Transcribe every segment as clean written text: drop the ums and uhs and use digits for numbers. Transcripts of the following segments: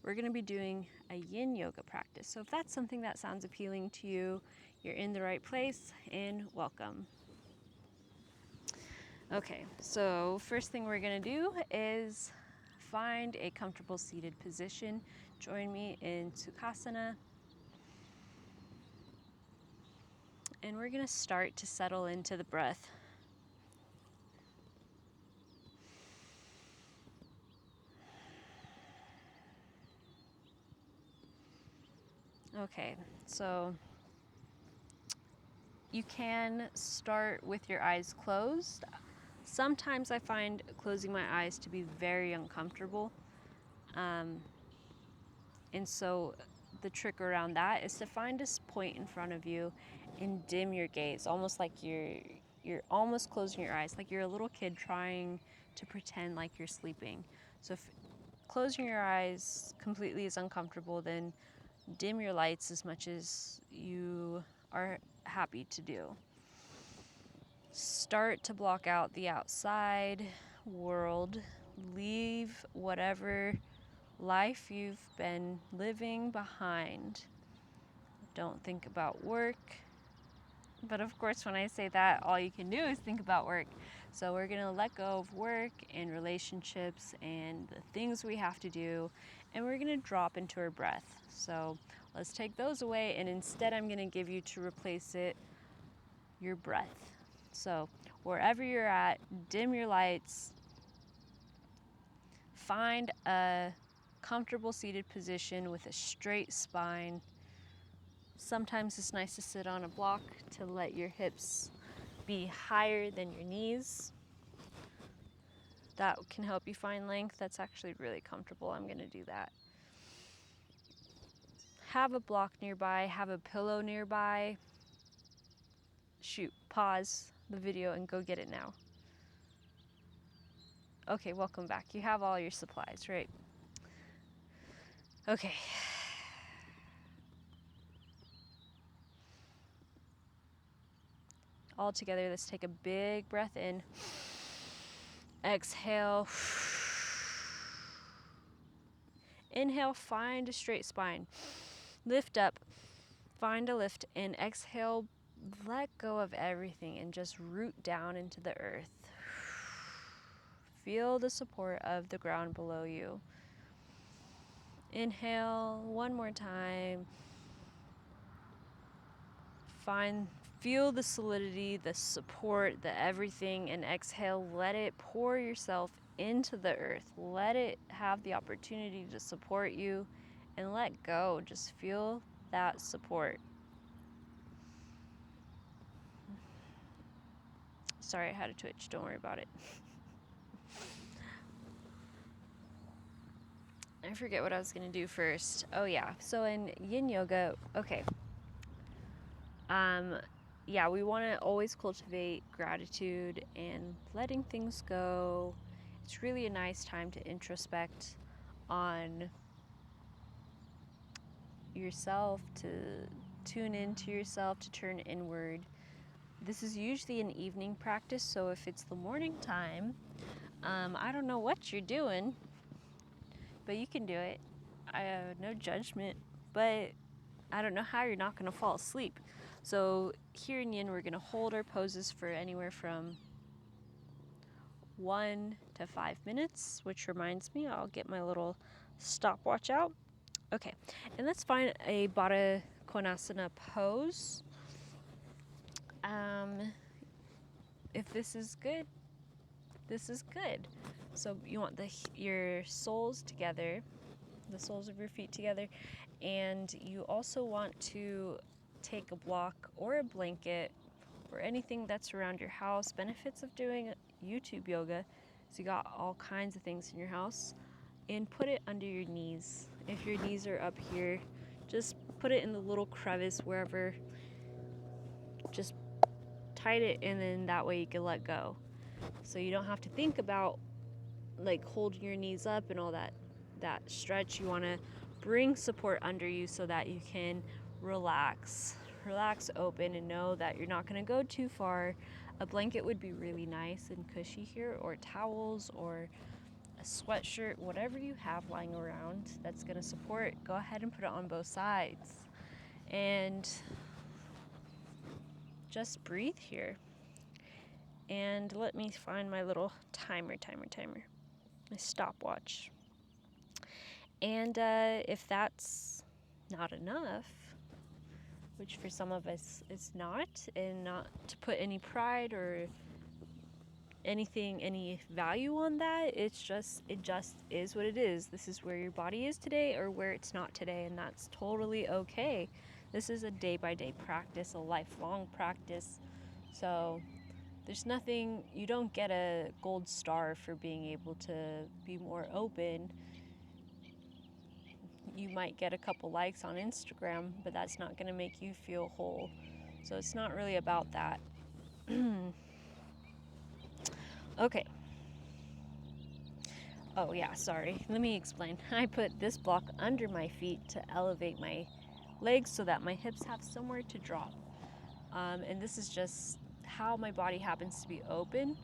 we're going to be doing a Yin Yoga practice. So if that's something that sounds appealing to you, you're in the right place, and welcome. Okay, so first thing we're going to do is find a comfortable seated position. Join me in Sukhasana. And we're going to start to settle into the breath. Okay, so you can start with your eyes closed. Sometimes I find closing my eyes to be very uncomfortable. And so the trick around that is to find a point in front of you and dim your gaze, almost like you're almost closing your eyes, like you're a little kid trying to pretend like you're sleeping. So if closing your eyes completely is uncomfortable, then dim your lights as much as you are happy to do. Start to block out the outside world. Leave whatever life you've been living behind. Don't think about work. But of course, when I say that, all you can do is think about work. So we're going to let go of work and relationships and the things we have to do, and we're going to drop into our breath. So let's take those away, and instead I'm going to give you to replace it, your breath. So wherever you're at, dim your lights, find a comfortable seated position with a straight spine. Sometimes it's nice to sit on a block to let your hips be higher than your knees. That can help you find length. That's actually really comfortable. I'm going to do that. Have a block nearby, have a pillow nearby. Shoot, pause the video and go get it now. Okay, welcome back. You have all your supplies, right? Okay. All together, let's take a big breath in. Exhale. Inhale, find a straight spine. Lift up, find a lift, and exhale, let go of everything and just root down into the earth. Feel the support of the ground below you. Inhale, one more time. Feel the solidity, the support, the everything, and exhale, let it pour yourself into the earth. Let it have the opportunity to support you, and let go. Just feel that support. Sorry, I had a twitch. Don't worry about it. I forget what I was going to do first. Oh, yeah. So in Yin Yoga, okay. Yeah, we want to always cultivate gratitude and letting things go. It's really a nice time to introspect on yourself, to tune into yourself, to turn inward. This is usually an evening practice, so if it's the morning time, I don't know what you're doing, but you can do it. I have no judgment, but I don't know how you're not going to fall asleep. So here in Yin, we're going to hold our poses for anywhere from 1 to 5 minutes, which reminds me, I'll get my little stopwatch out. Okay, and let's find a Baddha Konasana pose. If this is good, this is good. So you want your soles together, the soles of your feet together, and you also want to take a block or a blanket or anything that's around your house. Benefits of doing YouTube yoga is you got all kinds of things in your house, and put it under your knees. If your knees are up here, just put it in the little crevice wherever. Just tight it, and then that way you can let go. So you don't have to think about like holding your knees up and all that stretch. You want to bring support under you so that you can relax open, and know that you're not going to go too far. A blanket would be really nice and cushy here, or towels, or a a sweatshirt, whatever you have lying around that's going to support, go ahead and put it on both sides. And just breathe here. And let me find my little timer, my stopwatch. And if that's not enough, which for some of us is not, and not to put any pride or any value on that, it just is what it is. This is where your body is today or where it's not today, and that's totally okay. This is a day-by-day practice, a lifelong practice. So there's nothing, you don't get a gold star for being able to be more open. You might get a couple likes on Instagram, but that's not going to make you feel whole. So it's not really about that. Okay. Oh yeah, sorry. Let me explain. I put this block under my feet to elevate my legs so that my hips have somewhere to drop. And this is just how my body happens to be open.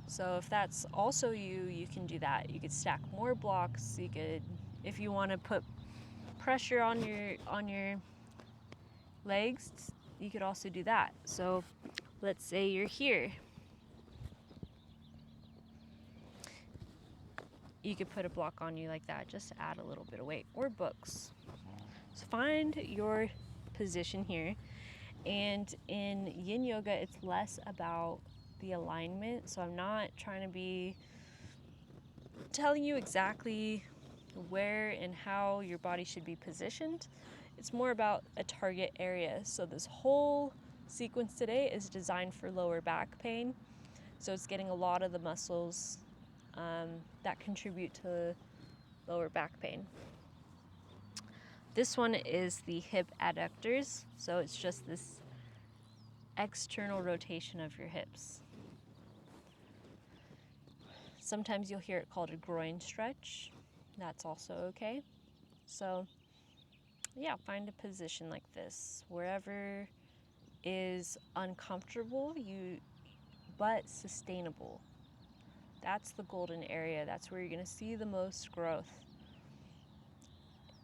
So if that's also you, you can do that. You could stack more blocks. You could, if you want to put pressure on your legs, you could also do that. So let's say you're here. You could put a block on you like that, just to add a little bit of weight, or books. So find your position here. And in Yin Yoga, it's less about the alignment. So I'm not trying to be telling you exactly where and how your body should be positioned. It's more about a target area. So this whole sequence today is designed for lower back pain. So it's getting a lot of the muscles that contribute to lower back pain. This one is the hip adductors. So it's just this external rotation of your hips. Sometimes you'll hear it called a groin stretch. That's also okay. So yeah, find a position like this. Wherever is uncomfortable, but sustainable. That's the golden area. That's where you're going to see the most growth.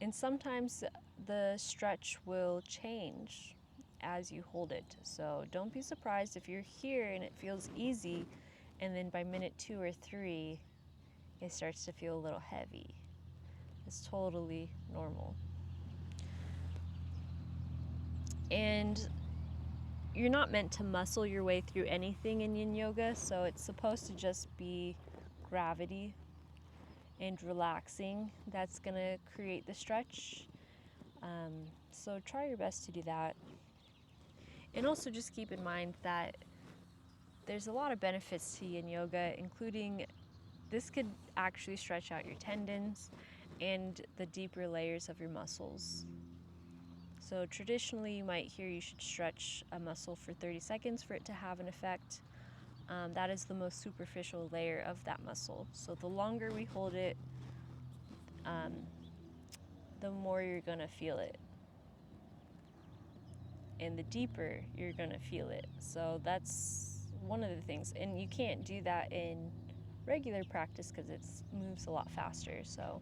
And sometimes the stretch will change as you hold it. So don't be surprised if you're here and it feels easy, and then by minute 2 or 3, it starts to feel a little heavy. It's totally normal. And you're not meant to muscle your way through anything in Yin Yoga, so it's supposed to just be gravity and relaxing that's going to create the stretch. So try your best to do that. And also just keep in mind that there's a lot of benefits to Yin Yoga, including this could actually stretch out your tendons and the deeper layers of your muscles. So traditionally, you might hear you should stretch a muscle for 30 seconds for it to have an effect. That is the most superficial layer of that muscle. So the longer we hold it, the more you're going to feel it. And the deeper you're going to feel it. So that's one of the things. And you can't do that in regular practice because it moves a lot faster. So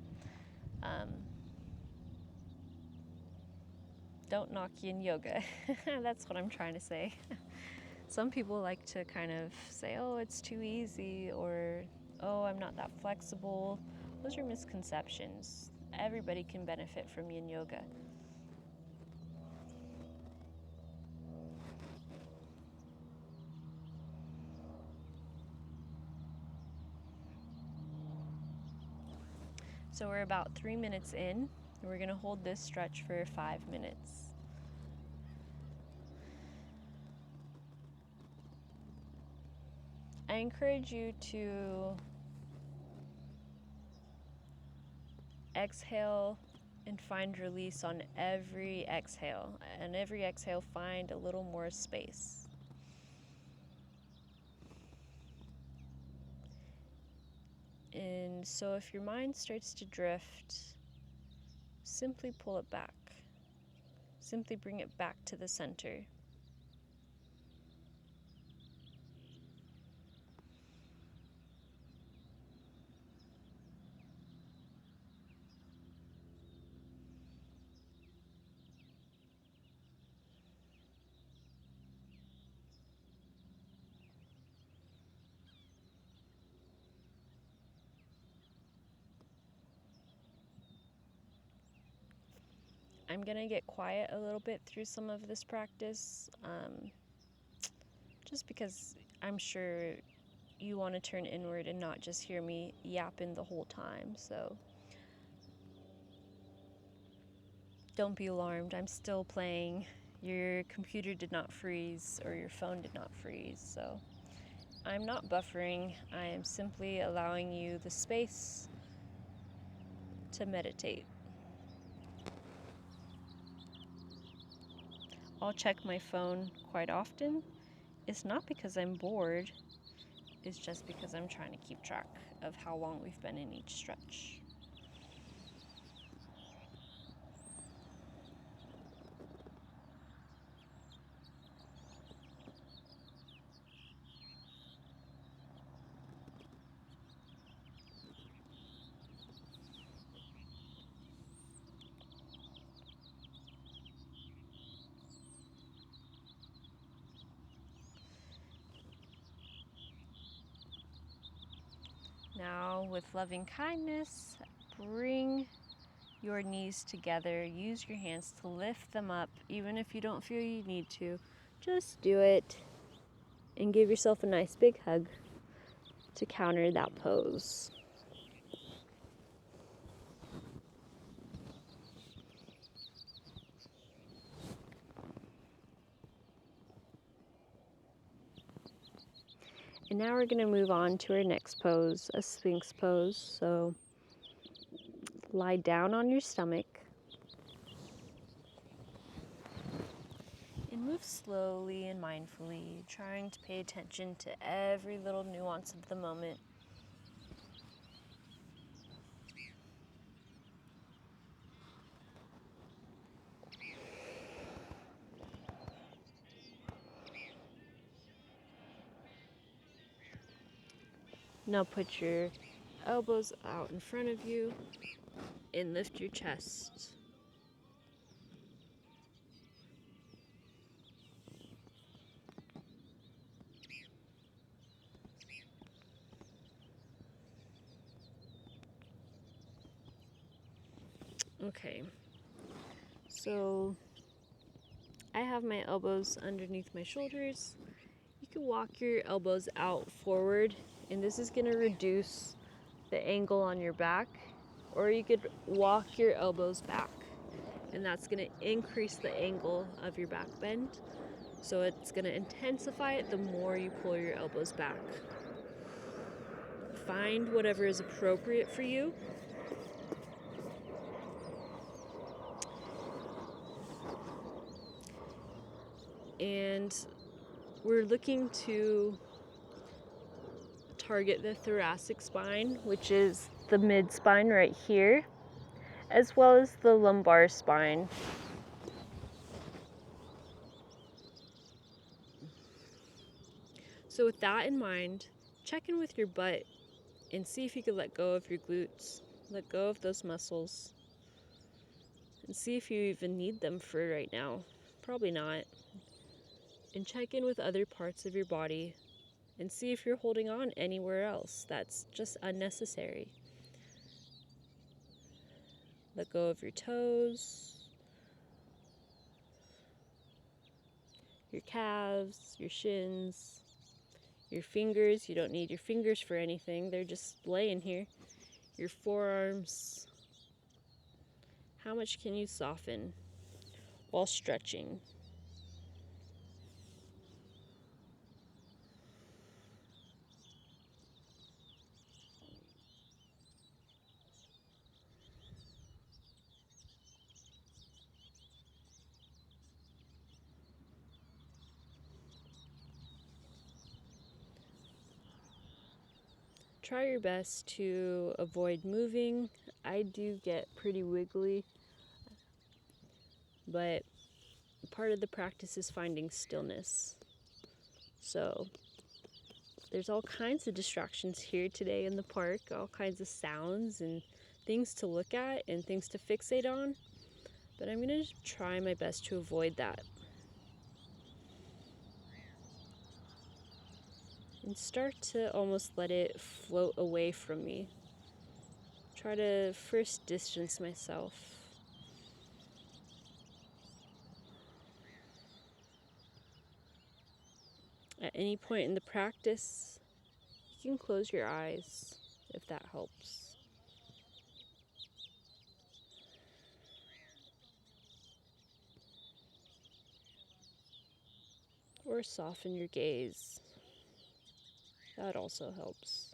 don't knock Yin Yoga. That's what I'm trying to say. Some people like to kind of say, oh, it's too easy, or, oh, I'm not that flexible. Those are misconceptions. Everybody can benefit from Yin Yoga. So we're about 3 minutes in, and we're going to hold this stretch for 5 minutes. I encourage you to exhale and find release on every exhale. And every exhale, find a little more space. And so if your mind starts to drift, simply pull it back. Simply bring it back to the center. I'm going to get quiet a little bit through some of this practice, just because I'm sure you want to turn inward and not just hear me yapping the whole time. So don't be alarmed. I'm still playing. Your computer did not freeze or your phone did not freeze. So I'm not buffering. I am simply allowing you the space to meditate. I'll check my phone quite often. It's not because I'm bored. It's just because I'm trying to keep track of how long we've been in each stretch. Now, with loving kindness, bring your knees together. Use your hands to lift them up, even if you don't feel you need to. Just do it and give yourself a nice big hug to counter that pose. And now we're going to move on to our next pose, a Sphinx pose. So lie down on your stomach and move slowly and mindfully, trying to pay attention to every little nuance of the moment. Now put your elbows out in front of you and lift your chest. Okay, so I have my elbows underneath my shoulders. You can walk your elbows out forward, and this is going to reduce the angle on your back, or you could walk your elbows back, and that's going to increase the angle of your back bend. So it's going to intensify it the more you pull your elbows back. Find whatever is appropriate for you. And we're looking to target the thoracic spine, which is the mid spine right here, as well as the lumbar spine. So with that in mind, check in with your butt and see if you could let go of your glutes, let go of those muscles, and see if you even need them for right now. Probably not. And check in with other parts of your body and see if you're holding on anywhere else that's just unnecessary. Let go of your toes, your calves, your shins, your fingers. You don't need your fingers for anything, they're just laying here. Your forearms. How much can you soften while stretching? Try your best to avoid moving. I do get pretty wiggly, but part of the practice is finding stillness. So there's all kinds of distractions here today in the park, all kinds of sounds and things to look at and things to fixate on, but I'm going to try my best to avoid that. And start to almost let it float away from me. Try to first distance myself. At any point in the practice, you can close your eyes if that helps. Or soften your gaze. That also helps.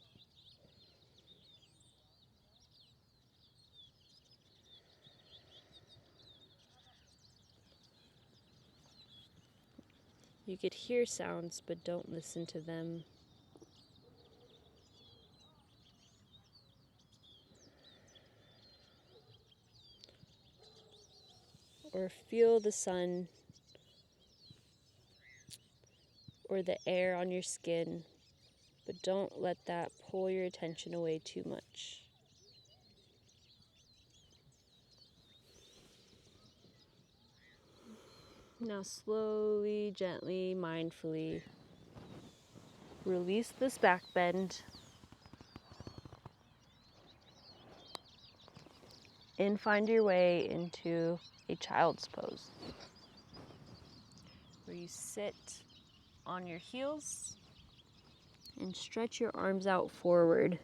You could hear sounds, but don't listen to them. Or feel the sun or the air on your skin, but don't let that pull your attention away too much. Now slowly, gently, mindfully release this back bend and find your way into a child's pose, where you sit on your heels and stretch your arms out forward.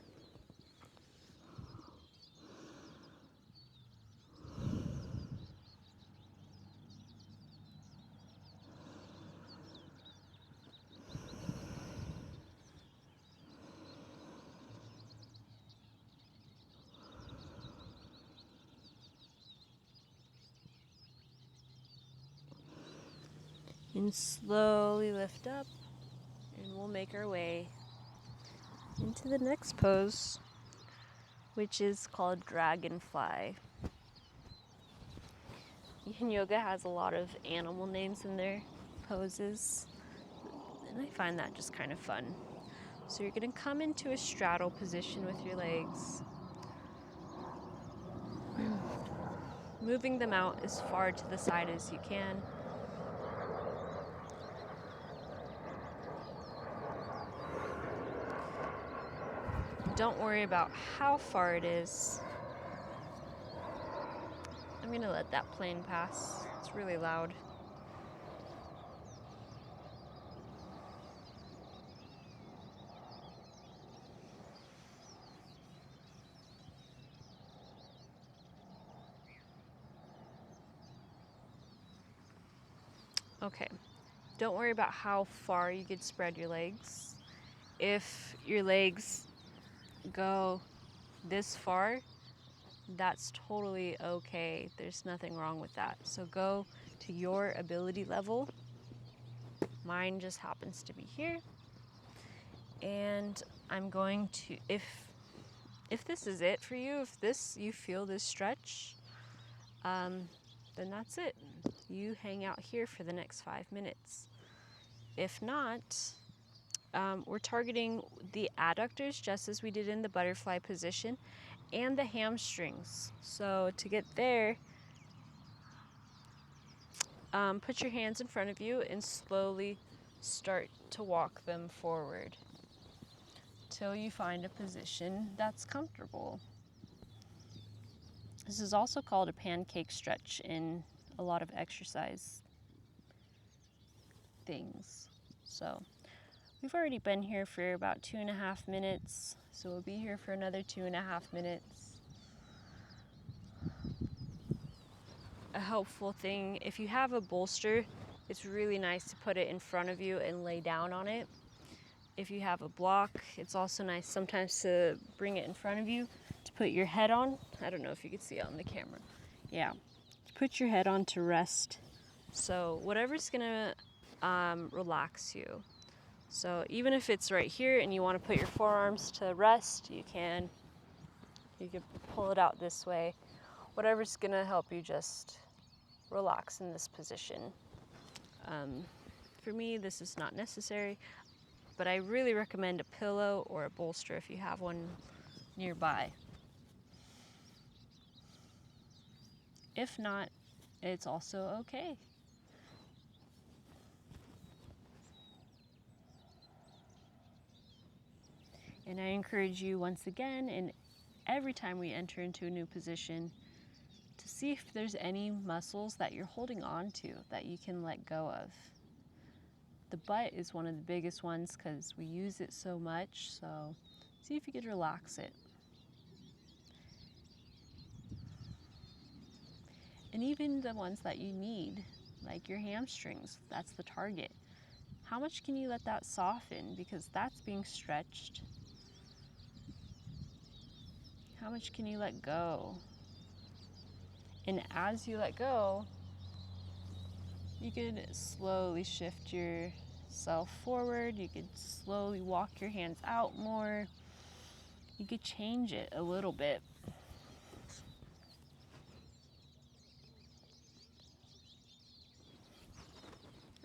And slowly lift up, and we'll make our way into the next pose, which is called Dragonfly. Yin Yoga has a lot of animal names in their poses, and I find that just kind of fun. So you're going to come into a straddle position with your legs, moving them out as far to the side as you can. Don't worry about how far it is. I'm going to let that plane pass. It's really loud. Okay, don't worry about how far you could spread your legs. If your legs go this far, that's totally okay. There's nothing wrong with that. So go to your ability level. Mine just happens to be here. And I'm going to, if this is it for you, if you feel this stretch, then that's it. You hang out here for the next 5 minutes. If not, we're targeting the adductors just as we did in the butterfly position, and the hamstrings. So to get there, put your hands in front of you and slowly start to walk them forward till you find a position that's comfortable. This is also called a pancake stretch in a lot of exercise things. So we've already been here for about 2.5 minutes, so we'll be here for another 2.5 minutes. A helpful thing, if you have a bolster, it's really nice to put it in front of you and lay down on it. If you have a block, it's also nice sometimes to bring it in front of you to put your head on. I don't know if you can see it on the camera. Yeah, put your head on to rest. So whatever's gonna relax you. So even if it's right here and you want to put your forearms to rest, you can. You can pull it out this way. Whatever's gonna help you just relax in this position. For me, this is not necessary, but I really recommend a pillow or a bolster if you have one nearby. If not, it's also okay. And I encourage you once again, and every time we enter into a new position, to see if there's any muscles that you're holding on to that you can let go of. The butt is one of the biggest ones because we use it so much. So see if you could relax it. And even the ones that you need, like your hamstrings, that's the target. How much can you let that soften? Because that's being stretched. How much can you let go? And as you let go, you could slowly shift yourself forward. You could slowly walk your hands out more. You could change it a little bit.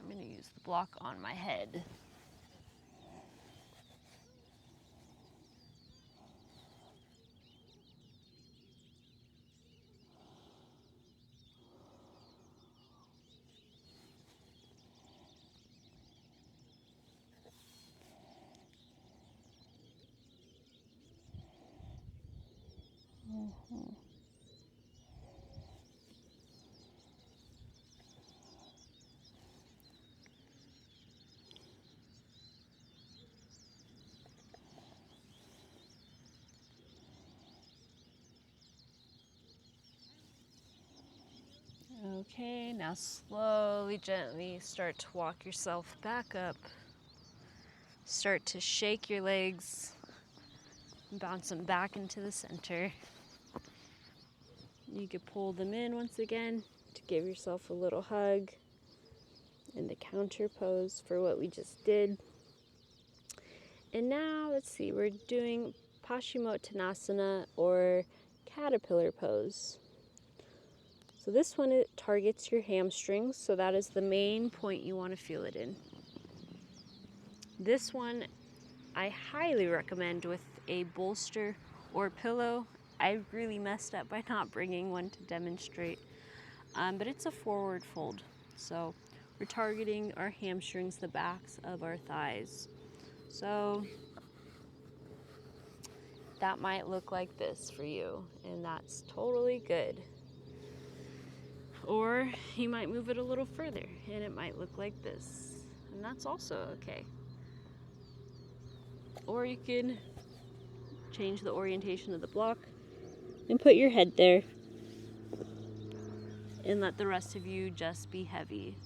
I'm going to use the block on my head. Mm-hmm. Okay, now slowly, gently start to walk yourself back up. Start to shake your legs, bounce them back into the center. You could pull them in once again to give yourself a little hug in the counter pose for what we just did. And now, let's see, we're doing Paschimottanasana or caterpillar pose. So this one, it targets your hamstrings, so that is the main point you want to feel it in. This one, I highly recommend with a bolster or pillow. I really messed up by not bringing one to demonstrate, but it's a forward fold. So we're targeting our hamstrings, the backs of our thighs. So that might look like this for you, and that's totally good. Or you might move it a little further, and it might look like this, and that's also okay. Or you can change the orientation of the block and put your head there and let the rest of you just be heavy.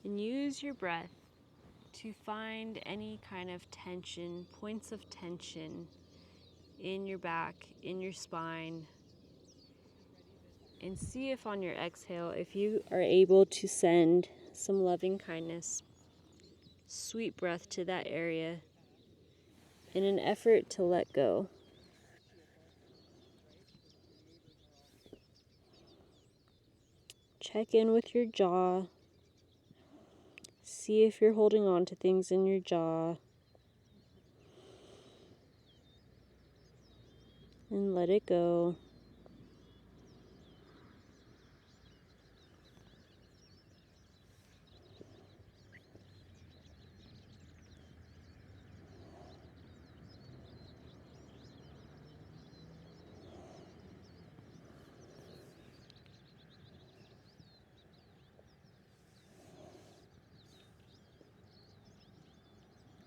And use your breath to find any kind of tension, points of tension in your back, in your spine. And see if on your exhale, if you are able to send some loving kindness, sweet breath to that area in an effort to let go. Check in with your jaw. See if you're holding on to things in your jaw. And let it go.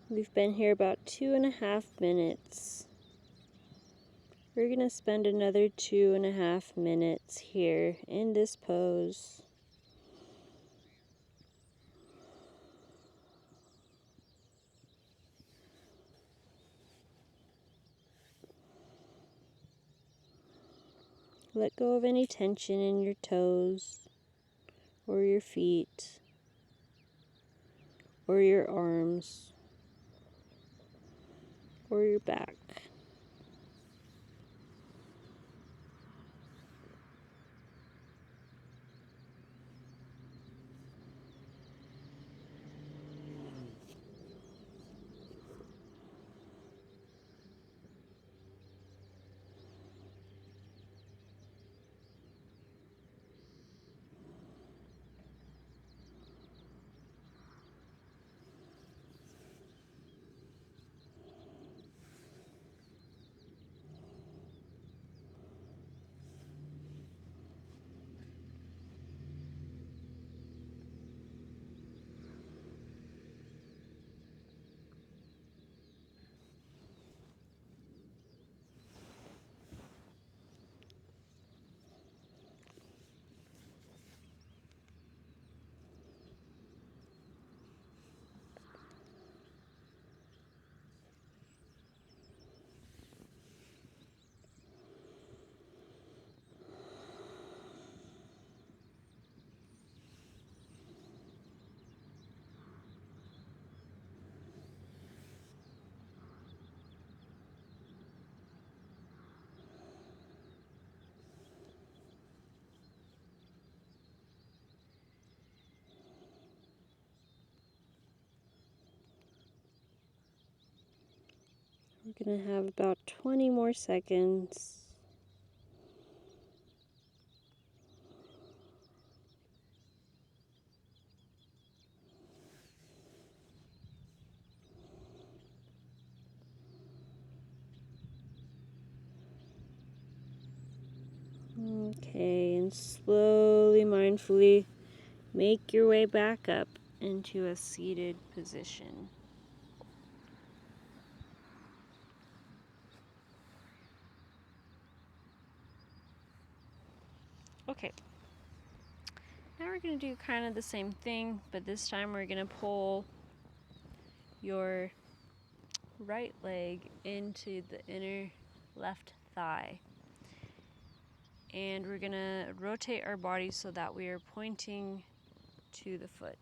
We've been here about 2.5 minutes. We're going to spend another 2.5 minutes here in this pose. Let go of any tension in your toes or your feet or your arms or your back. We're going to have about 20 more seconds. Okay, and slowly, mindfully make your way back up into a seated position. Okay, now we're going to do kind of the same thing, but this time we're going to pull your right leg into the inner left thigh. And we're going to rotate our body so that we are pointing to the foot.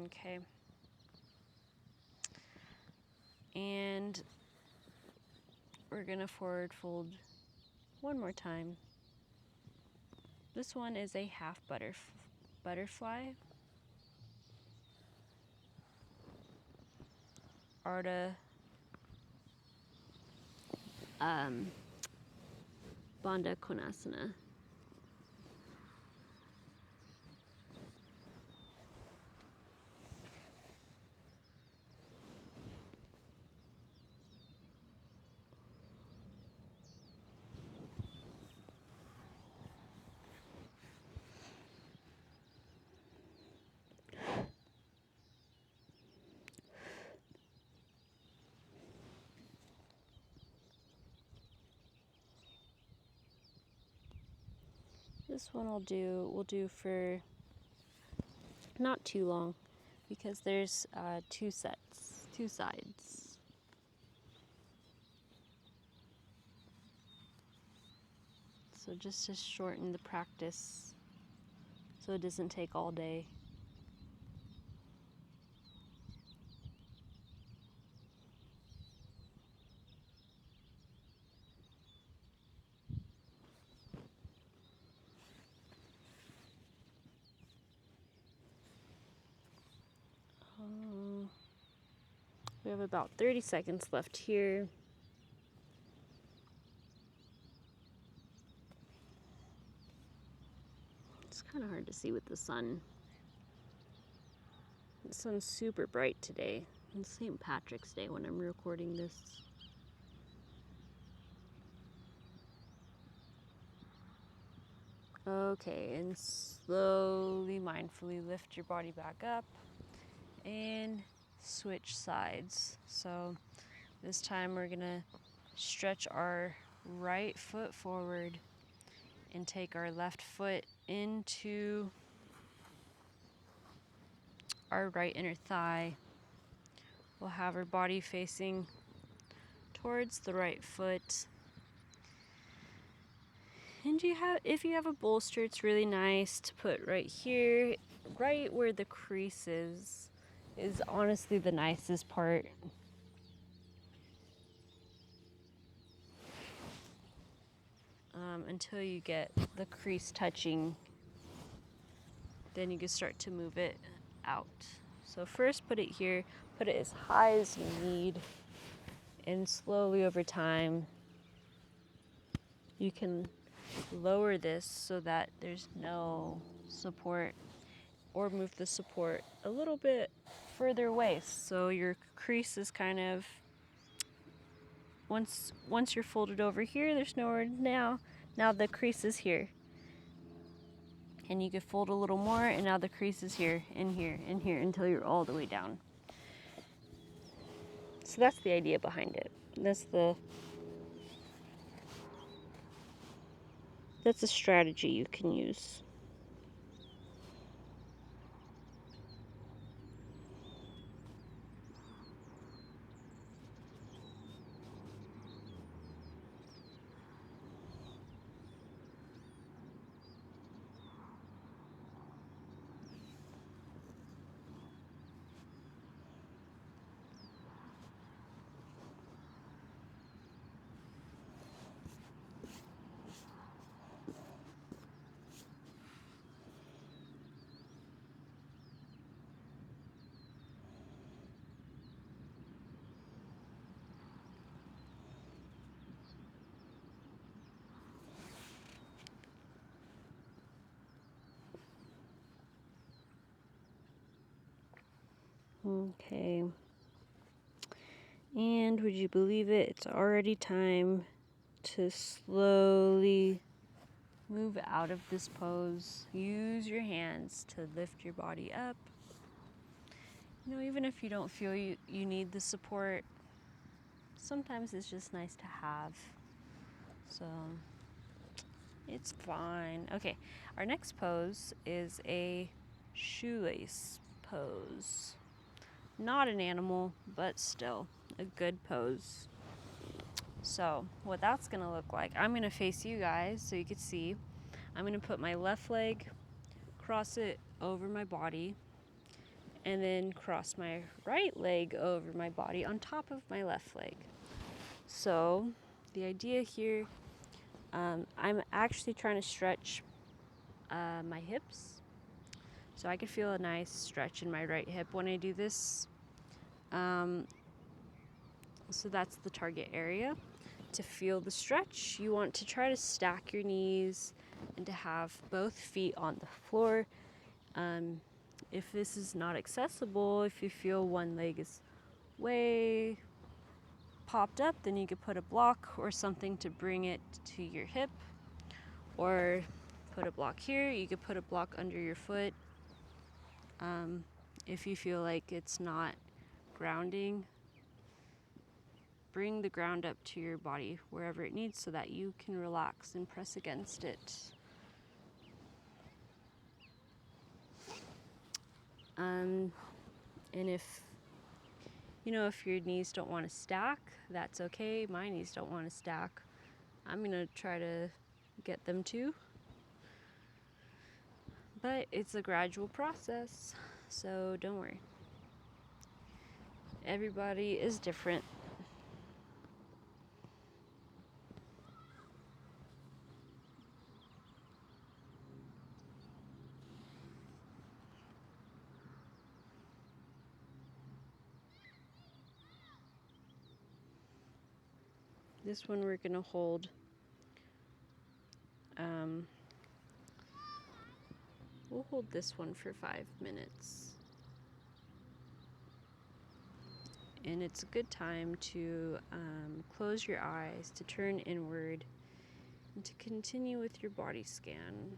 Okay. And we're going to forward fold one more time. This one is a half butterfly. Ardha Bandha Konasana. This one we'll do for not too long because there's two sides. So just to shorten the practice so it doesn't take all day. We have about 30 seconds left here. It's kind of hard to see with the sun. The sun's super bright today. It's St. Patrick's Day when I'm recording this. Okay, and slowly, mindfully lift your body back up and switch sides. So this time we're gonna stretch our right foot forward and take our left foot into our right inner thigh. We'll have our body facing towards the right foot. And if you have a bolster, it's really nice to put right here, right where the crease is honestly the nicest part. Until you get the crease touching, then you can start to move it out. So first put it here, put it as high as you need, and slowly over time you can lower this so that there's no support, or move the support a little bit further away. So your crease is kind of, once you're folded over here, there's nowhere now the crease is here. And you could fold a little more, and now the crease is here, and here, and here, until you're all the way down. So that's the idea behind it. That's a strategy you can use. Okay. And would you believe it? It's already time to slowly move out of this pose. Use your hands to lift your body up. You know, even if you don't feel you need the support, sometimes it's just nice to have. So it's fine. Okay, our next pose is a shoelace pose. Not an animal, but still a good pose. So what that's gonna look like, I'm gonna face you guys so you can see. I'm gonna put my left leg, cross it over my body, and then cross my right leg over my body on top of my left leg. So the idea here, I'm actually trying to stretch my hips. So I can feel a nice stretch in my right hip when I do this. So that's the target area. To feel the stretch, you want to try to stack your knees and to have both feet on the floor. If this is not accessible, if you feel one leg is way popped up, then you could put a block or something to bring it to your hip, or put a block here. You could put a block under your foot. If you feel like it's not grounding, bring the ground up to your body wherever it needs so that you can relax and press against it. And if if your knees don't want to stack, that's okay. My knees don't want to stack. I'm gonna try to get them to. But it's a gradual process, so don't worry. Everybody is different. This one we're gonna hold. We'll hold this one for 5 minutes. And it's a good time to close your eyes, to turn inward, and to continue with your body scan.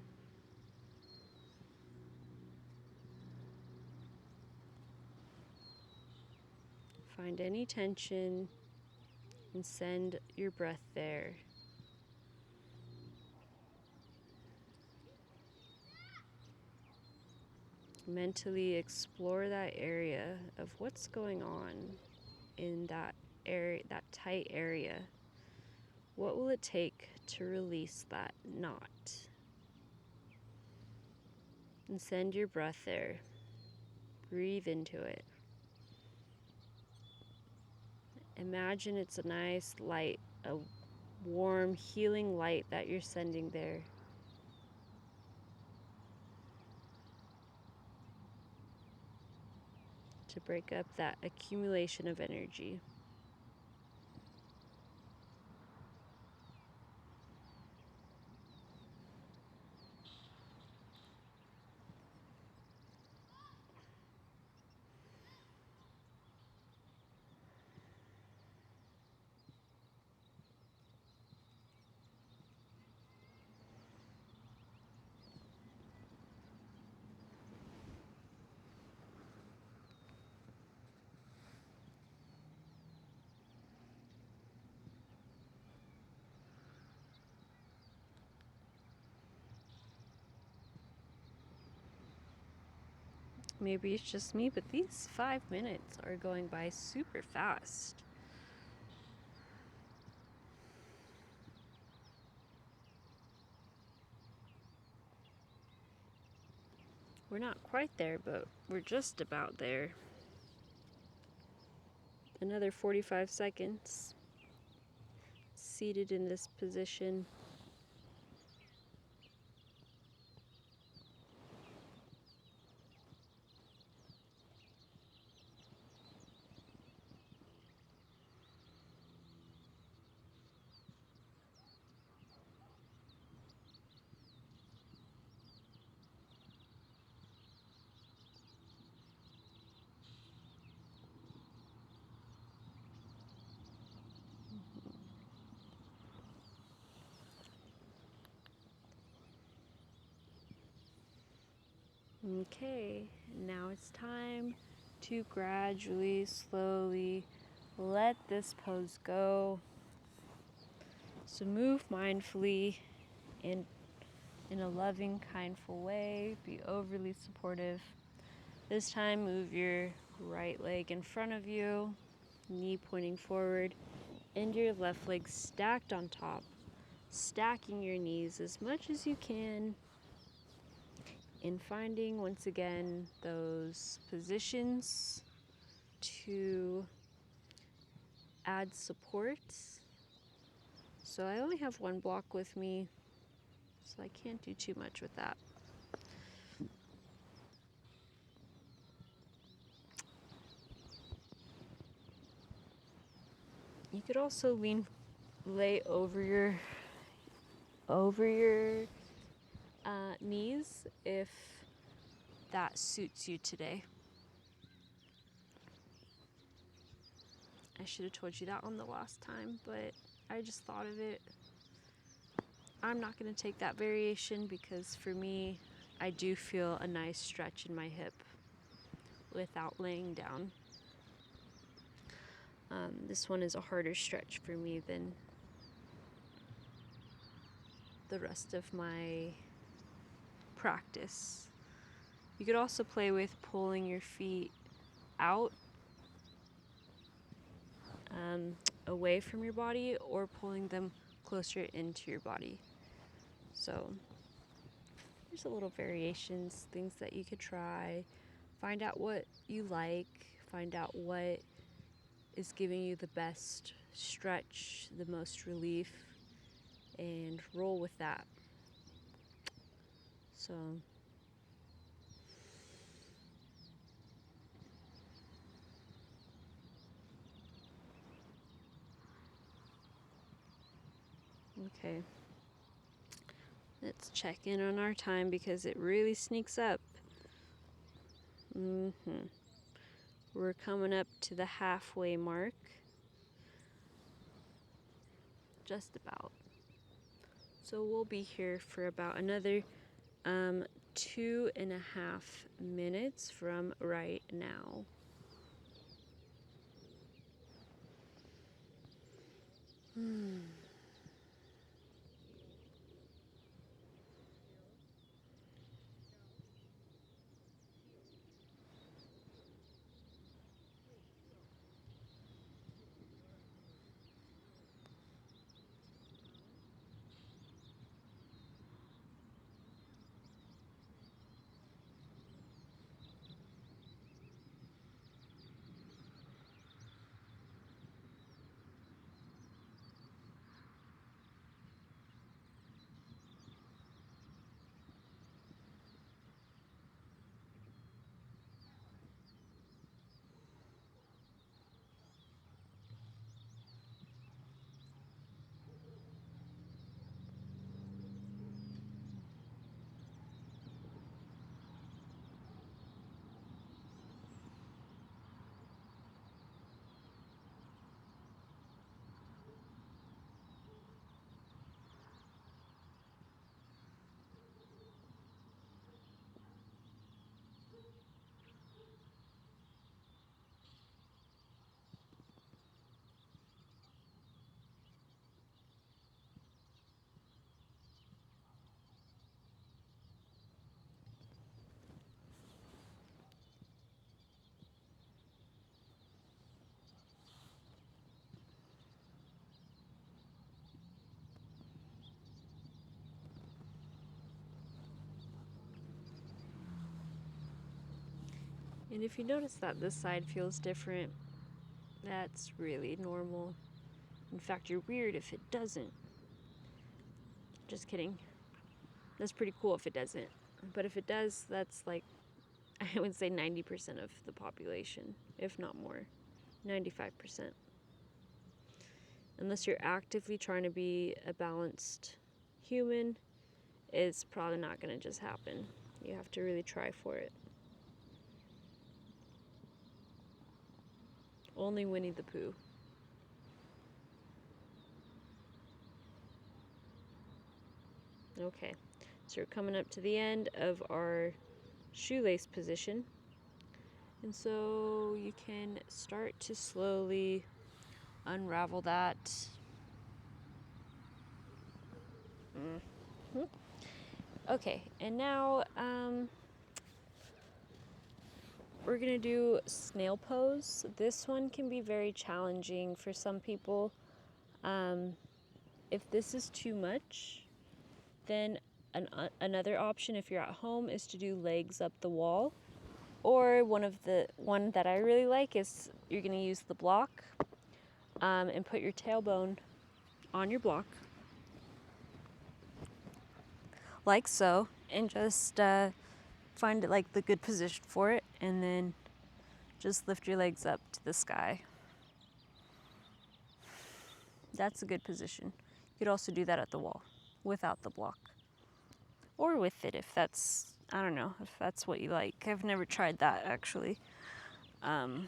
Find any tension and send your breath there. Mentally explore that area of what's going on in that area, that tight area. What will it take to release that knot? And send your breath there. Breathe into it. Imagine it's a nice light, a warm, healing light that you're sending there. To break up that accumulation of energy. Maybe it's just me, but these 5 minutes are going by super fast. We're not quite there, but we're just about there. Another 45 seconds. Seated in this position. Okay, now it's time to gradually, slowly let this pose go. So move mindfully in a loving, kindful way. Be overly supportive. This time, move your right leg in front of you, knee pointing forward, and your left leg stacked on top, stacking your knees as much as you can, and finding once again those positions to add support. So I only have one block with me, so I can't do too much with that. You could also lay over your knees if that suits you today. I should have told you that on the last time, but I just thought of it. I'm not going to take that variation because for me, I do feel a nice stretch in my hip without laying down. This one is a harder stretch for me than the rest of my practice. You could also play with pulling your feet out away from your body or pulling them closer into your body. So there's a little variations, things that you could try. Find out what you like, find out what is giving you the best stretch, the most relief, and roll with that. So okay, let's check in on our time because it really sneaks up. We're coming up to the halfway mark, just about. So we'll be here for about another 2.5 minutes from right now. And if you notice that this side feels different, that's really normal. In fact, you're weird if it doesn't. Just kidding. That's pretty cool if it doesn't. But if it does, that's like, I would say 90% of the population, if not more. 95%. Unless you're actively trying to be a balanced human, it's probably not going to just happen. You have to really try for it. Only Winnie the Pooh. Okay, so we're coming up to the end of our shoelace position. And so you can start to slowly unravel that. Okay, and now we're gonna do snail pose. This one can be very challenging for some people. If this is too much, then another option if you're at home is to do legs up the wall. Or one that I really like is you're gonna use the block and put your tailbone on your block, like so, and just find it like the good position for it, and then just lift your legs up to the sky. That's a good position. You could also do that at the wall without the block, or with it if that's, I don't know, if that's what you like. I've never tried that actually. So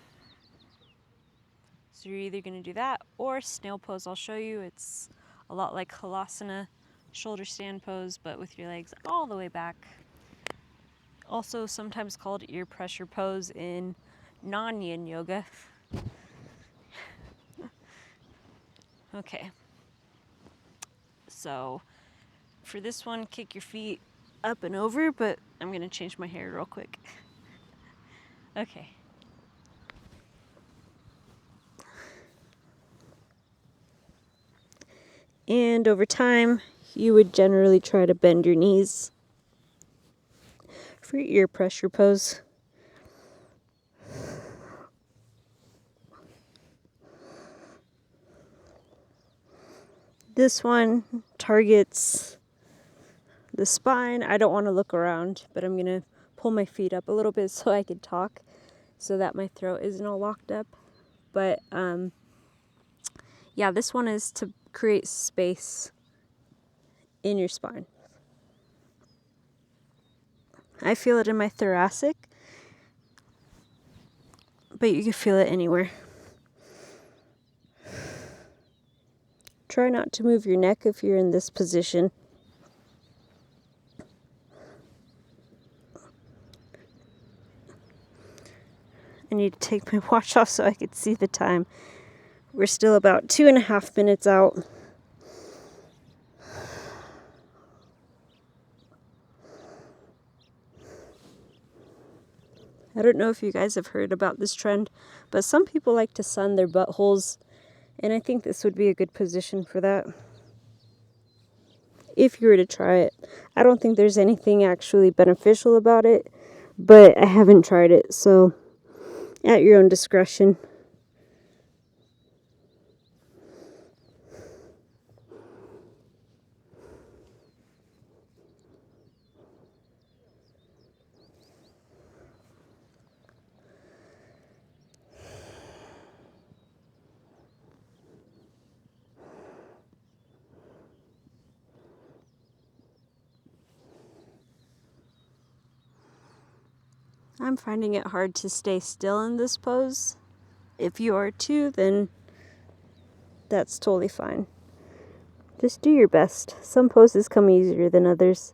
you're either gonna do that or snail pose. I'll show you. It's a lot like halasana, shoulder stand pose, but with your legs all the way back. Also sometimes called ear pressure pose in non-yin yoga. Okay. So for this one, kick your feet up and over, but I'm gonna change my hair real quick. Okay. And over time, you would generally try to bend your knees for your ear pressure pose. This one targets the spine. I don't want to look around, but I'm going to pull my feet up a little bit so I can talk, so that my throat isn't all locked up. But yeah, this one is to create space in your spine. I feel it in my thoracic, but you can feel it anywhere. Try not to move your neck if you're in this position. I need to take my watch off so I can see the time. We're still about 2.5 minutes out. I don't know if you guys have heard about this trend, but some people like to sun their buttholes, and I think this would be a good position for that. If you were to try it. I don't think there's anything actually beneficial about it, but I haven't tried it, so at your own discretion. I'm finding it hard to stay still in this pose. If you are too, then that's totally fine. Just do your best. Some poses come easier than others.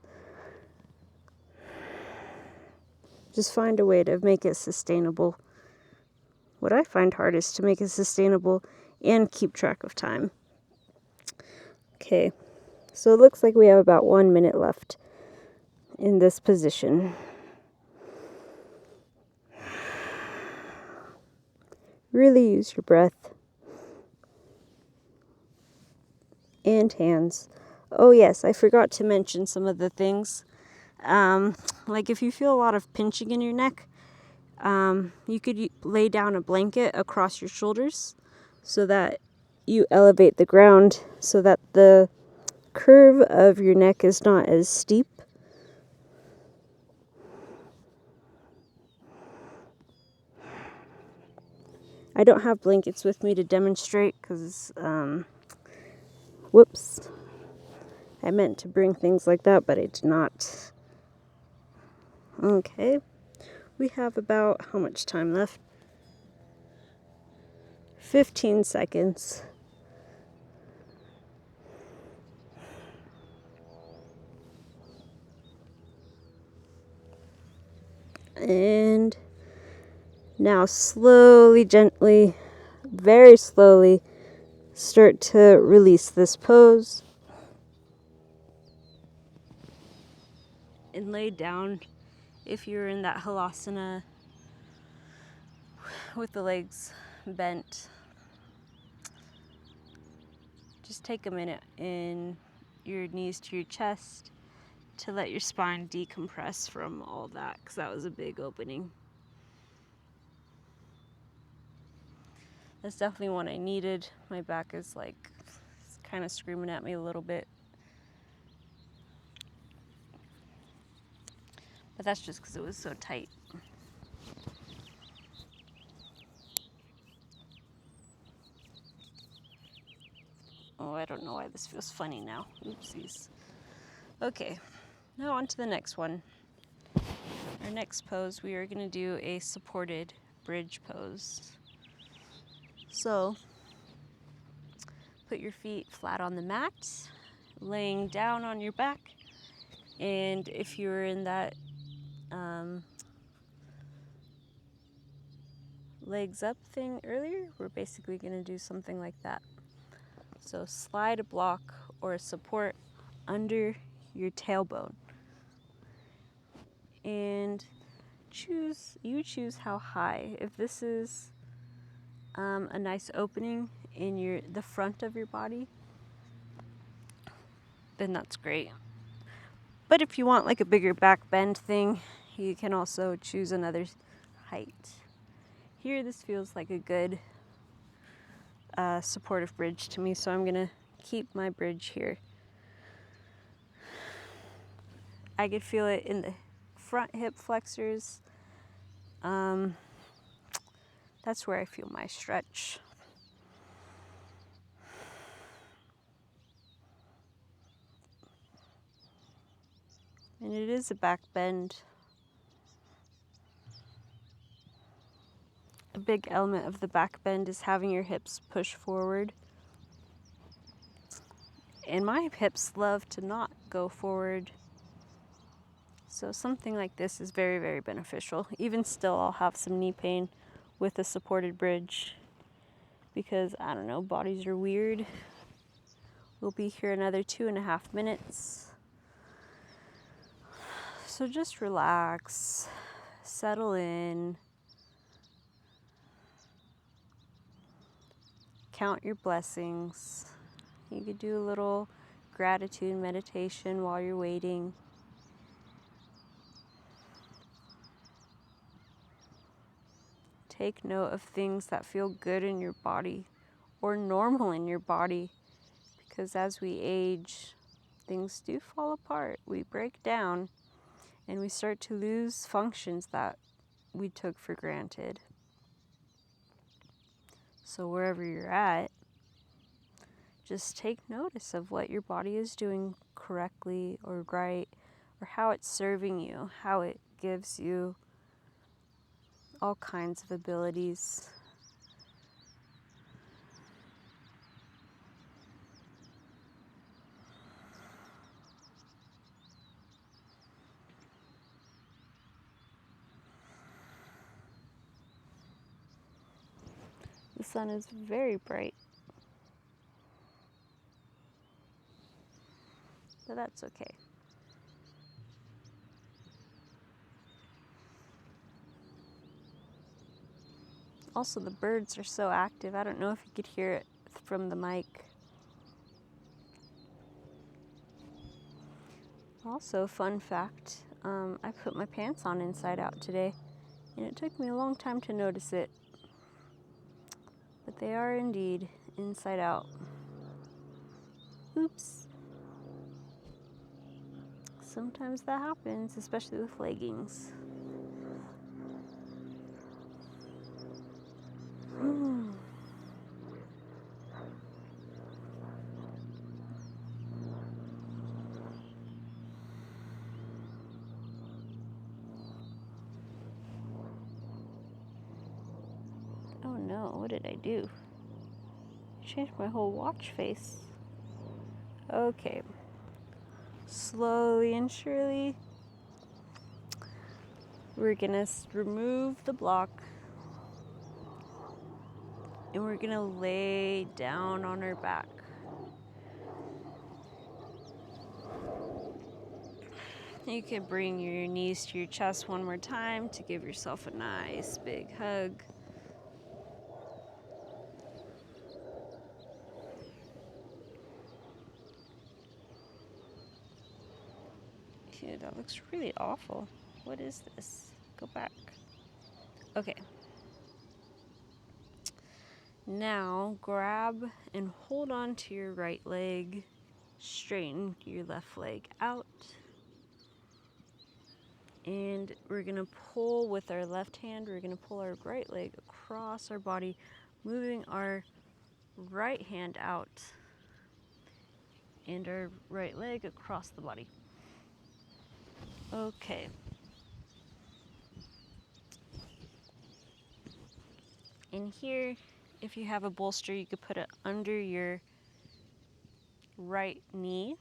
Just find a way to make it sustainable. What I find hard is to make it sustainable and keep track of time. Okay, so it looks like we have about 1 minute left in this position. Really use your breath and hands. Oh yes, I forgot to mention some of the things. Like if you feel a lot of pinching in your neck, you could lay down a blanket across your shoulders so that you elevate the ground so that the curve of your neck is not as steep. I don't have blankets with me to demonstrate because, whoops, I meant to bring things like that, but I did not. Okay, we have about, how much time left? 15 seconds. And now slowly, gently, very slowly, start to release this pose. And lay down if you're in that halasana with the legs bent. Just take a minute in your knees to your chest to let your spine decompress from all that, because that was a big opening. That's definitely one I needed. My back is like kind of screaming at me a little bit. But that's just because it was so tight. Oh, I don't know why this feels funny now. Oopsies. Okay, now on to the next one. Our next pose, we are going to do a supported bridge pose. So, put your feet flat on the mat, laying down on your back. And if you were in that legs up thing earlier, we're basically going to do something like that. So slide a block or a support under your tailbone. And you choose how high. If this is a nice opening in the front of your body, then that's great. But if you want like a bigger back bend thing, you can also choose another height. Here, this feels like a good supportive bridge to me, so I'm gonna keep my bridge here. I could feel it in the front hip flexors. That's where I feel my stretch. And it is a back bend. A big element of the back bend is having your hips push forward. And my hips love to not go forward. So something like this is very, very beneficial. Even still, I'll have some knee pain with a supported bridge because, I don't know, bodies are weird. We'll be here another 2.5 minutes. So just relax, settle in, count your blessings. You could do a little gratitude meditation while you're waiting. Take note of things that feel good in your body or normal in your body, because as we age, things do fall apart. We break down and we start to lose functions that we took for granted. So wherever you're at, just take notice of what your body is doing correctly or right, or how it's serving you, how it gives you all kinds of abilities. The sun is very bright, but that's okay. Also, the birds are so active. I don't know if you could hear it from the mic. Also, fun fact, I put my pants on inside out today, and it took me a long time to notice it. But they are indeed inside out. Oops. Sometimes that happens, especially with leggings. Oh no, what did I do? Changed my whole watch face. Okay. Slowly and surely, We're gonna remove the block and we're gonna lay down on our back. You can bring your knees to your chest one more time to give yourself a nice big hug. Ew, that looks really awful. What is this? Go back. Okay. Now grab and hold on to your right leg. Straighten your left leg out. And we're gonna pull with our left hand, we're gonna pull our right leg across our body, moving our right hand out and our right leg across the body. Okay. In here, if you have a bolster, you could put it under your right knee,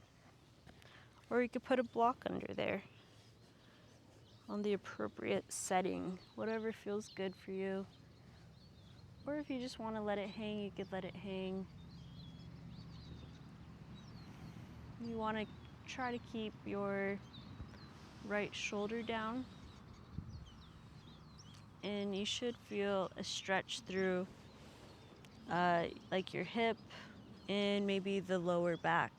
or you could put a block under there on the appropriate setting, whatever feels good for you. Or if you just want to let it hang, you could let it hang. You want to try to keep your right shoulder down, and you should feel a stretch through like your hip and maybe the lower back.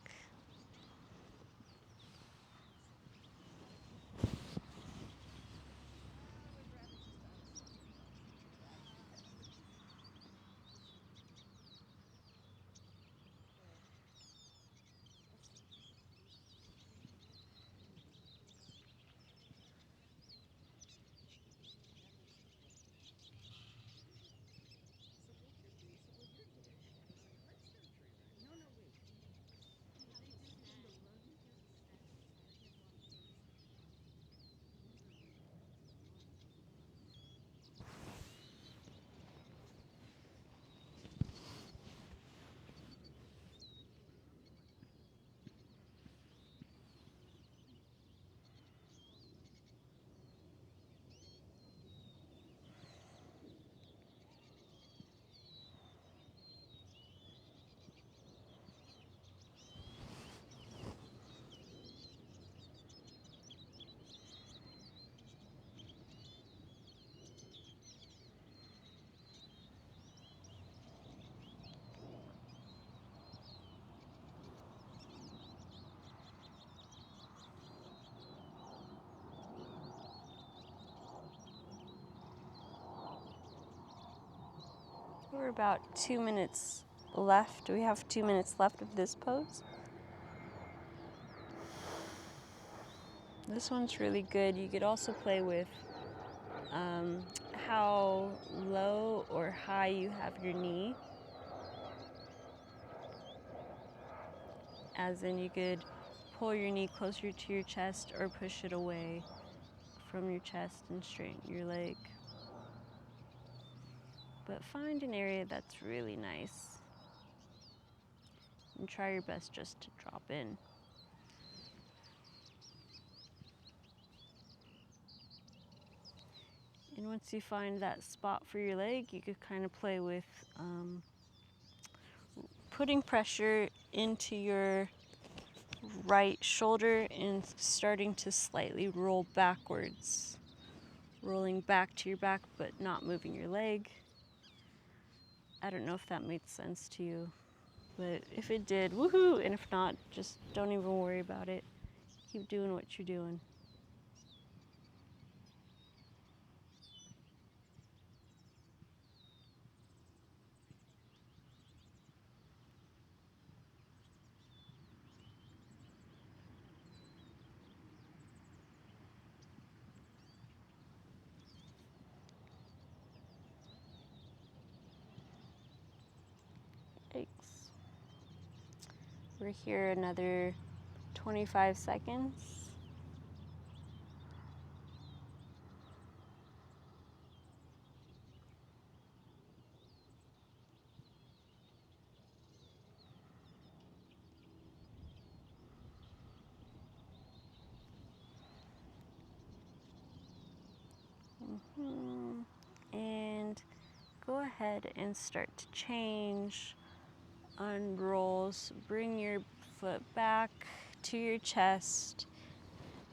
We're about 2 minutes left. We have 2 minutes left of this pose. This one's really good. You could also play with how low or high you have your knee. As in, you could pull your knee closer to your chest or push it away from your chest and straighten your leg. But find an area that's really nice and try your best just to drop in. And once you find that spot for your leg, you could kind of play with putting pressure into your right shoulder and starting to slightly roll backwards. Rolling back to your back, but not moving your leg. I don't know if that made sense to you, but if it did, woohoo! And if not, just don't even worry about it. Keep doing what you're doing. Thanks. We're here another 25 seconds. And go ahead and start to change. Unrolls. Bring your foot back to your chest,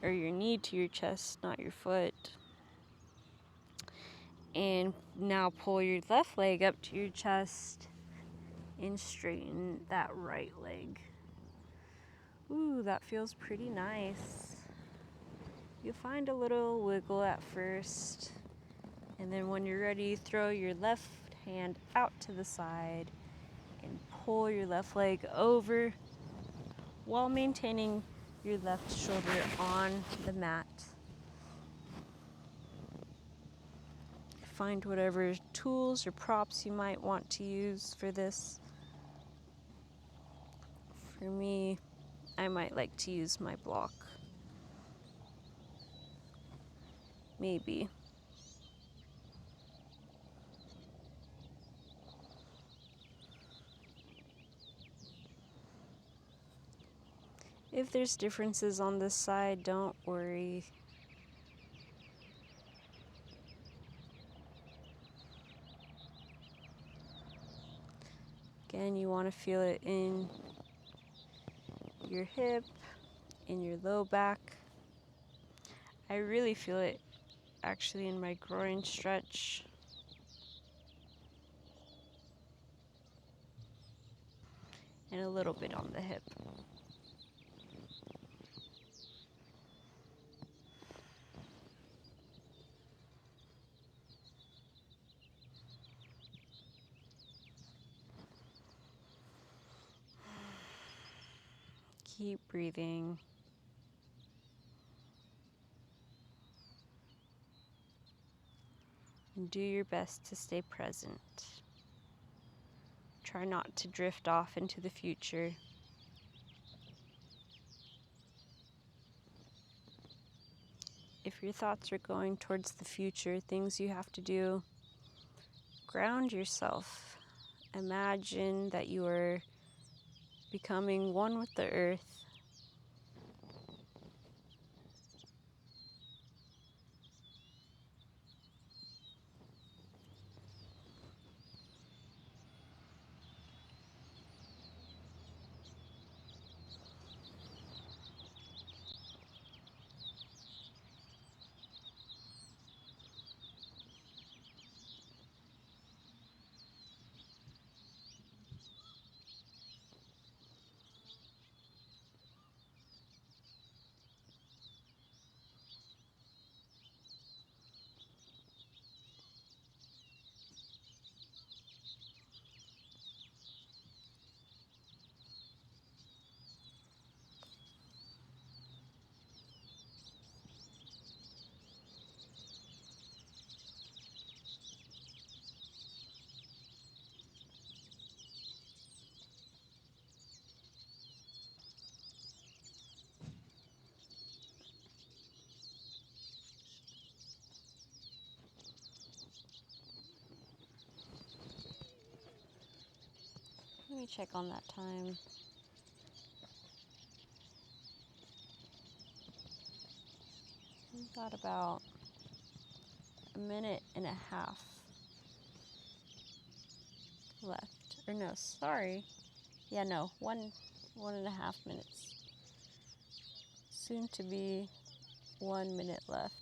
or your knee to your chest, not your foot. And now pull your left leg up to your chest and straighten that right leg. Ooh, that feels pretty nice. You'll find a little wiggle at first, and then when you're ready, throw your left hand out to the side and pull your left leg over while maintaining your left shoulder on the mat. Find whatever tools or props you might want to use for this. For me, I might like to use my block. Maybe. If there's differences on this side, don't worry. Again, you want to feel it in your hip, in your low back. I really feel it actually in my groin stretch. And a little bit on the hip. Keep breathing. And do your best to stay present. Try not to drift off into the future. If your thoughts are going towards the future, things you have to do, ground yourself. Imagine that you are becoming one with the earth. Let me check on that time. We've got about a minute and a half left. Or no, sorry. Yeah, no, 1.5 minutes. Soon to be 1 minute left.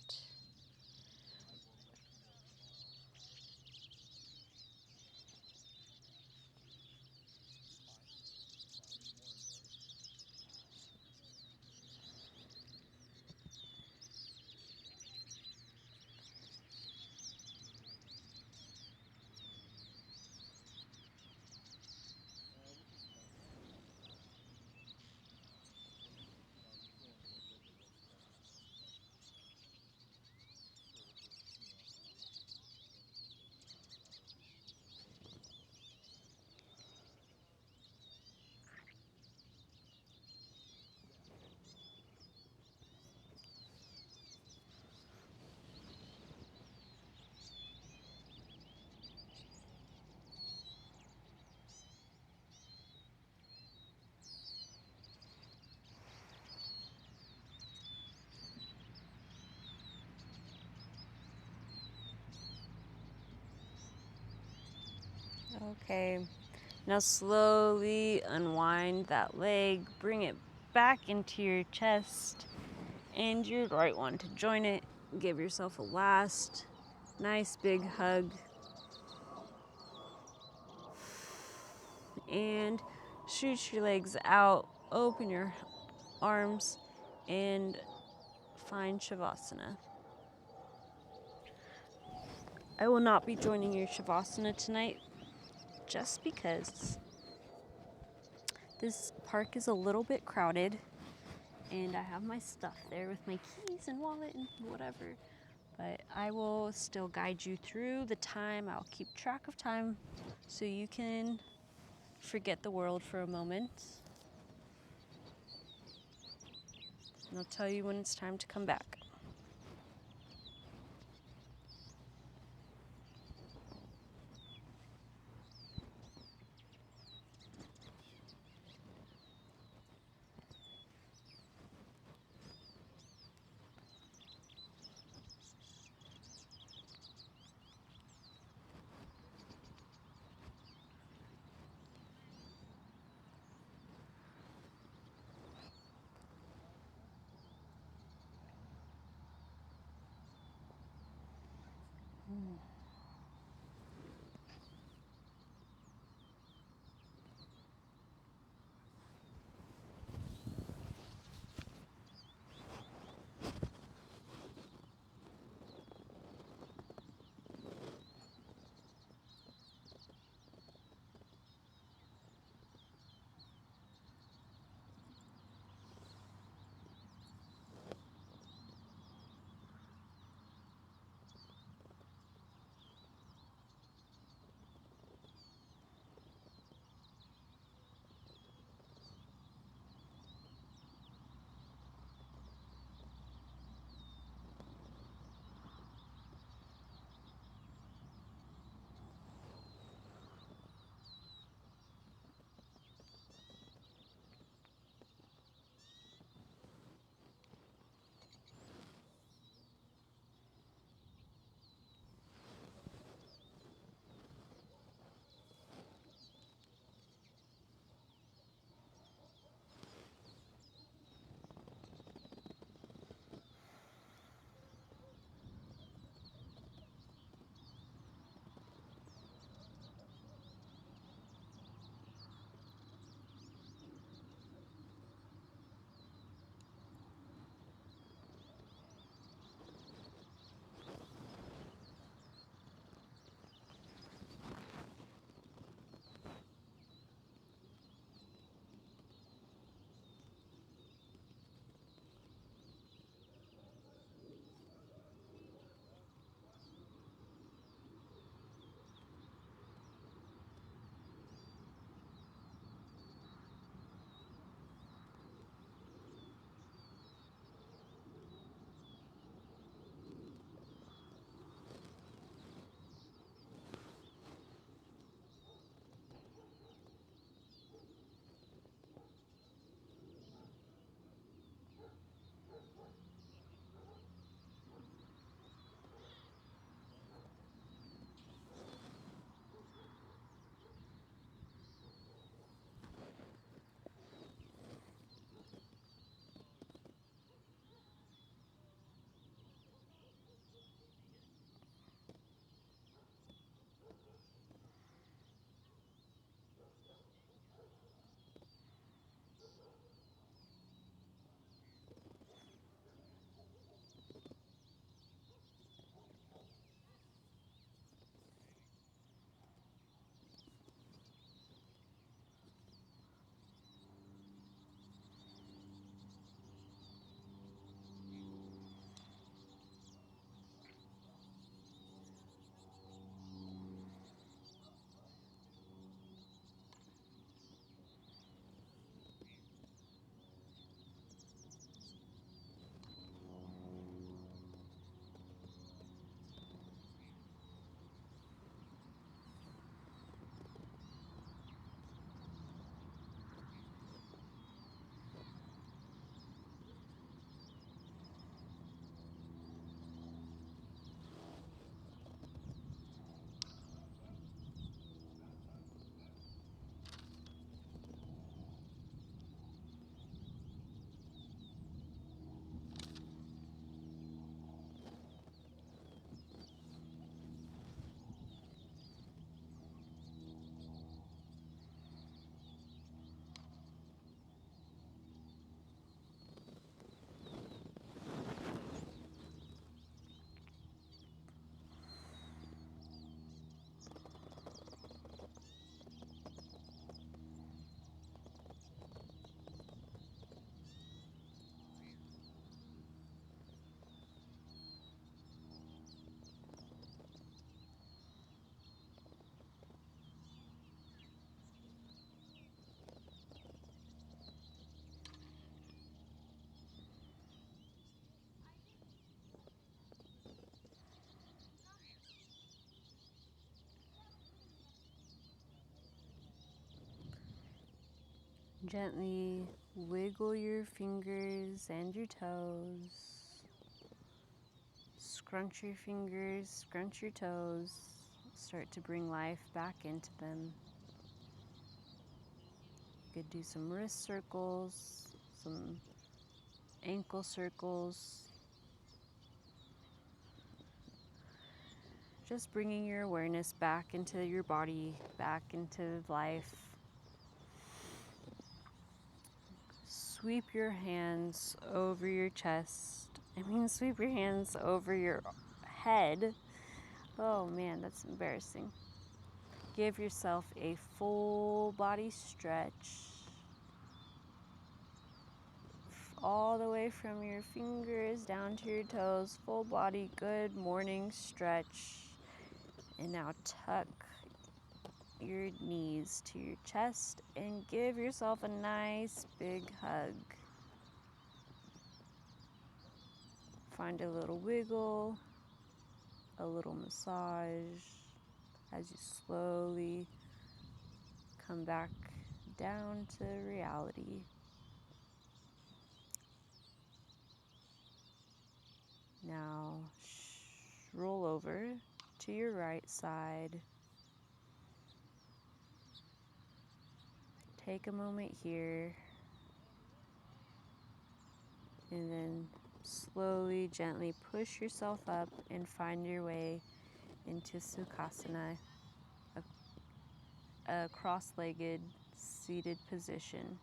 Okay. Now slowly unwind that leg, bring it back into your chest, and you're the right one to join it. Give yourself a last nice big hug. And shoot your legs out, open your arms, and find Shavasana. I will not be joining your Shavasana tonight just because this park is a little bit crowded and I have my stuff there with my keys and wallet and whatever. But I will still guide you through the time. I'll keep track of time so you can forget the world for a moment. And I'll tell you when it's time to come back. Gently wiggle your fingers and your toes. Scrunch your fingers, scrunch your toes. Start to bring life back into them. You could do some wrist circles, some ankle circles. Just bringing your awareness back into your body, back into life. Sweep your hands over your chest. Sweep your hands over your head. Oh man, that's embarrassing. Give yourself a full body stretch. All the way from your fingers down to your toes. Full body, good morning stretch. And now tuck your knees to your chest and give yourself a nice big hug. Find a little wiggle, a little massage as you slowly come back down to reality. Now roll over to your right side. Take a moment here and then slowly, gently push yourself up and find your way into Sukhasana, a cross-legged seated position.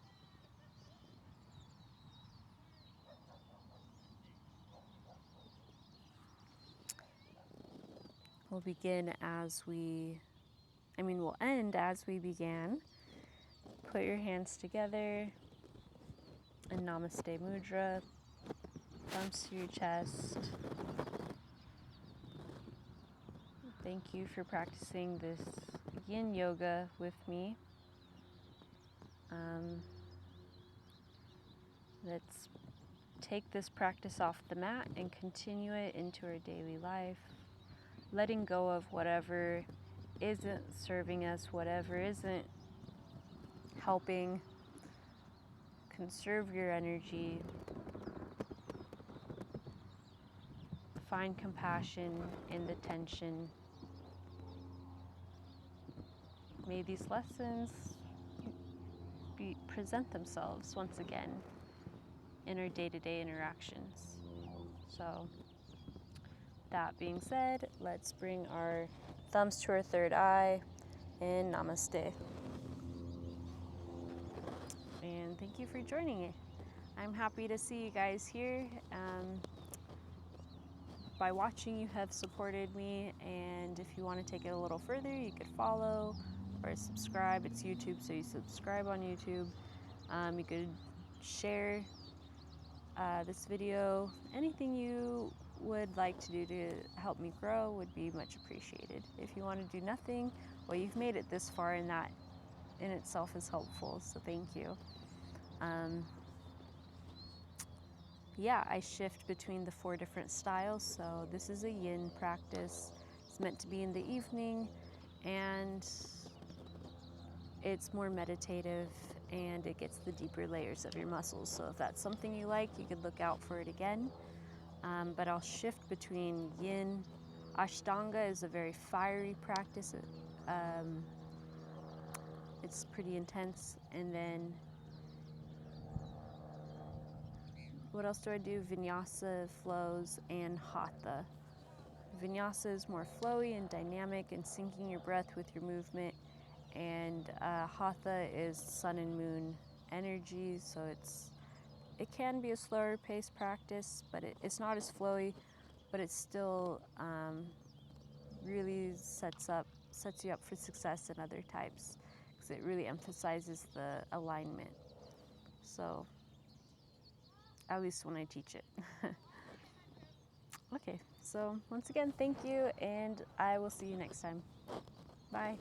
We'll end as we began. Put your hands together in Namaste Mudra, thumbs to your chest. Thank you for practicing this Yin Yoga with me. Let's take this practice off the mat and continue it into our daily life, letting go of whatever isn't serving us, whatever isn't helping. Conserve your energy. Find compassion in the tension. May these lessons present themselves once again in our day-to-day interactions. So, that being said, let's bring our thumbs to our third eye in Namaste. And thank you for joining me. I'm happy to see you guys here. By watching, you have supported me, and if you want to take it a little further, you could follow or subscribe. It's YouTube, so you subscribe on YouTube. You could share this video. Anything you would like to do to help me grow would be much appreciated. If you want to do nothing, well, you've made it this far, and that in itself is helpful, so thank you. I shift between the 4 different styles. So this is a yin practice. It's meant to be in the evening, and it's more meditative, and it gets the deeper layers of your muscles. So if that's something you like, you could look out for it again. But I'll shift between yin. Ashtanga is a very fiery practice. It's pretty intense. And then what else do I do? Vinyasa, flows, and hatha. Vinyasa is more flowy and dynamic and syncing your breath with your movement. And hatha is sun and moon energy, so it can be a slower paced practice, but it's not as flowy, but it still really sets you up for success in other types, because it really emphasizes the alignment. So, at least when I teach it. Okay, so once again, thank you, and I will see you next time. Bye.